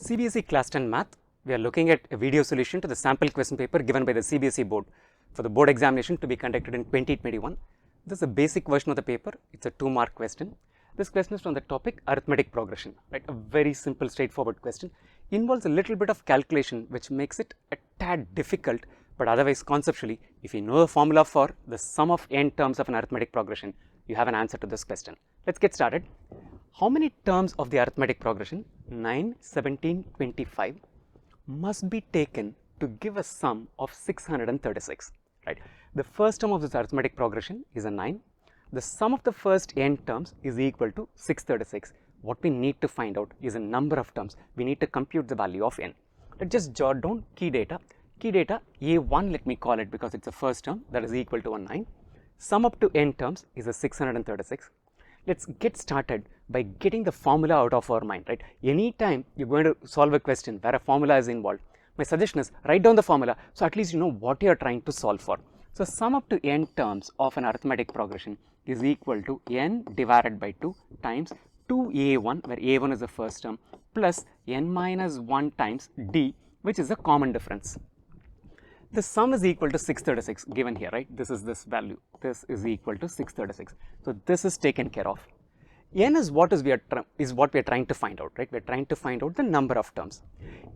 CBSE Class 10 Math, we are looking at a video solution to the sample question paper given by the CBSE board for the board examination to be conducted in 2021. This is a basic version of the paper. It's a 2-mark question. This question is from the topic arithmetic progression, right? A very simple, straightforward question. Involves a little bit of calculation which makes it a tad difficult, but otherwise conceptually, if you know the formula for the sum of n terms of an arithmetic progression, you have an answer to this question. Let's get started. How many terms of the arithmetic progression 9, 17, 25 must be taken to give a sum of 636, right? The first term of this arithmetic progression is a 9. The sum of the first n terms is equal to 636. What we need to find out is a number of terms. We need to compute the value of n. Let's just jot down key data. Key data A1, let me call it because it's the first term, that is equal to a 9. Sum up to n terms is a 636. Let's get started by getting the formula out of our mind, right? Anytime you're going to solve a question where a formula is involved, my suggestion is write down the formula so at least you know what you're trying to solve for. So sum up to n terms of an arithmetic progression is equal to n divided by 2 times 2a1, where a1 is the first term, plus n minus 1 times d, which is a common difference. The sum is equal to 636 given here, right? This is this value. This is equal to 636. So this is taken care of. N is what we are trying to find out, right? We are trying to find out the number of terms.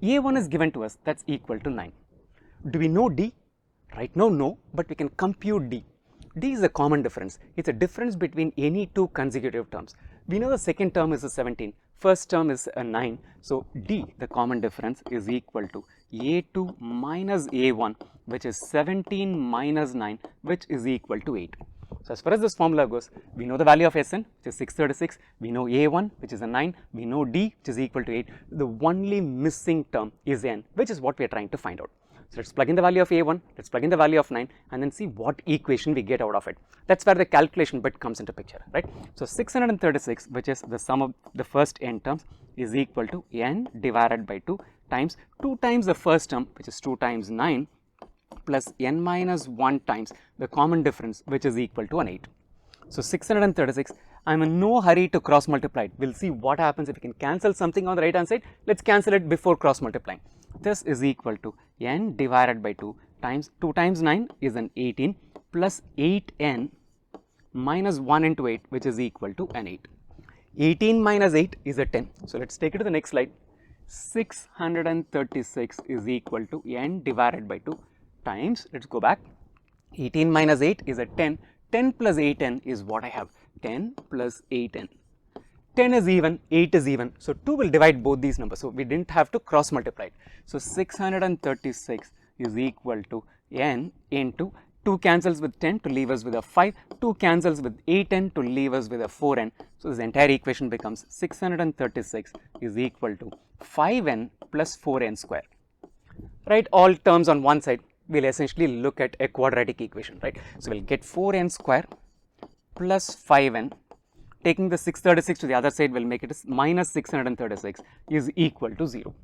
A1 is given to us, that's equal to 9. Do we know d? Right now, no, but we can compute d. D is a common difference. It's a difference between any two consecutive terms. We know the second term is a 17, first term is a 9. So d, the common difference, is equal to a2 minus a1, which is 17 minus 9, which is equal to 8. So as far as this formula goes, we know the value of Sn, which is 636. We know a1, which is a 9. We know d, which is equal to 8. The only missing term is n, which is what we are trying to find out. So let's plug in the value of a1, let's plug in the value of 9, and then see what equation we get out of it. That's where the calculation bit comes into picture, right? So 636, which is the sum of the first n terms, is equal to n divided by 2 times 2 times the first term, which is 2 times 9, plus n minus 1 times the common difference, which is equal to an 8. So 636, I'm in no hurry to cross multiply it. We'll see what happens if we can cancel something on the right hand side. Let's cancel it before cross multiplying. This is equal to n divided by 2 times 2 times 9 is an 18 plus 8n minus 1 into 8, which is equal to an 8. 18 minus 8 is a 10. So let's take it to the next slide. 636 is equal to n divided by 2 times, let's go back, 18 minus 8 is a 10. 10 plus 8n is what I have, 10 plus 8n. 10 is even, 8 is even, so 2 will divide both these numbers, so we didn't have to cross multiply it. So 636 is equal to n into 2 cancels with 10 to leave us with a 5, 2 cancels with 8n to leave us with a 4n. So this entire equation becomes 636 is equal to 5n plus 4n square. Write all terms on one side. We'll essentially look at a quadratic equation, right? So we'll get 4n square plus 5n. Taking the 636 to the other side will make it minus 636 is equal to 0.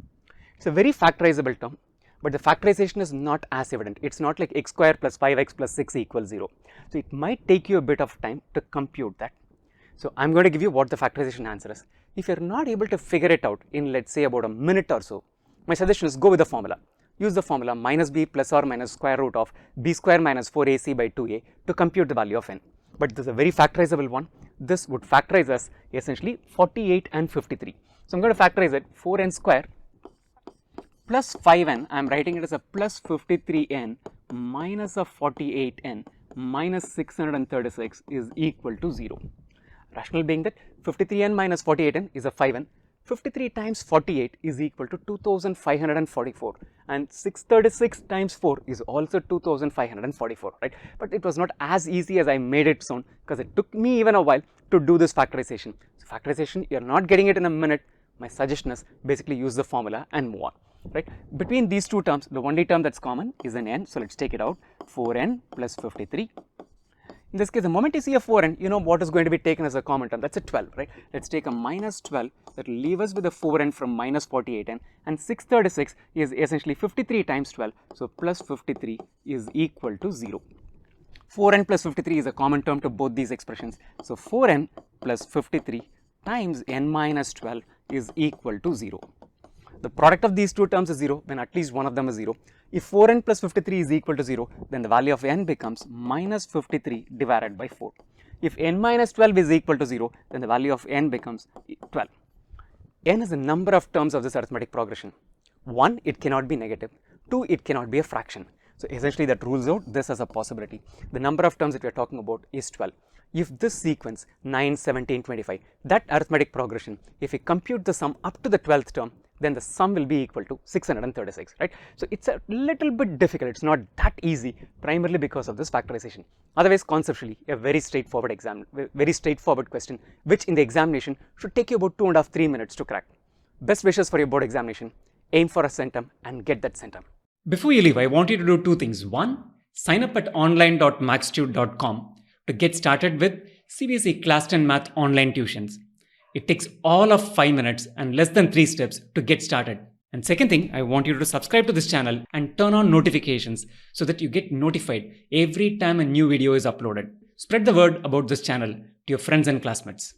It's a very factorizable term, but the factorization is not as evident. It's not like x square plus 5x plus 6 equals 0. So it might take you a bit of time to compute that. So I'm going to give you what the factorization answer is. If you're not able to figure it out in, let's say, about a minute or so, my suggestion is go with the formula. Use the formula minus b plus or minus square root of b square minus 4ac by 2a to compute the value of n. But this is a very factorizable one. This would factorize us essentially 48 and 53. So I'm going to factorize it 4n square plus 5n. I'm writing it as a plus 53n minus a 48n minus 636 is equal to 0. Rationale being that 53n minus 48n is a 5n. 53 times 48 is equal to 2544, and 636 times 4 is also 2544, right? But it was not as easy as I made it sound, because it took me even a while to do this factorization. So factorization, you're not getting it in a minute. My suggestion is basically use the formula and move on, right? Between these two terms, the only term that's common is an n, so let's take it out. 4n plus 53. In this case, the moment you see a 4n, you know what is going to be taken as a common term. That's a 12, right? Let's take a minus 12 that will leave us with a 4n from minus 48n, and 636 is essentially 53 times 12. So plus 53 is equal to 0. 4n plus 53 is a common term to both these expressions. So 4n plus 53 times n minus 12 is equal to 0. The product of these two terms is 0 when at least one of them is 0. If 4n plus 53 is equal to 0, then the value of n becomes minus 53 divided by 4. If n minus 12 is equal to 0, then the value of n becomes 12. N is the number of terms of this arithmetic progression. 1, it cannot be negative. 2, it cannot be a fraction. So essentially that rules out this as a possibility. The number of terms that we are talking about is 12. If this sequence 9, 17, 25, that arithmetic progression, if we compute the sum up to the 12th term, then the sum will be equal to 636, right? So it's a little bit difficult. It's not that easy, primarily because of this factorization. Otherwise, conceptually, a very straightforward question, which in the examination should take you about 2.5–3 minutes to crack. Best wishes for your board examination. Aim for a centum and get that centum. Before you leave, I want you to do two things. One, sign up at online.maxtute.com to get started with CBSE Class 10 Math online tuitions. It takes all of 5 minutes and less than 3 steps to get started. And second thing, I want you to subscribe to this channel and turn on notifications so that you get notified every time a new video is uploaded. Spread the word about this channel to your friends and classmates.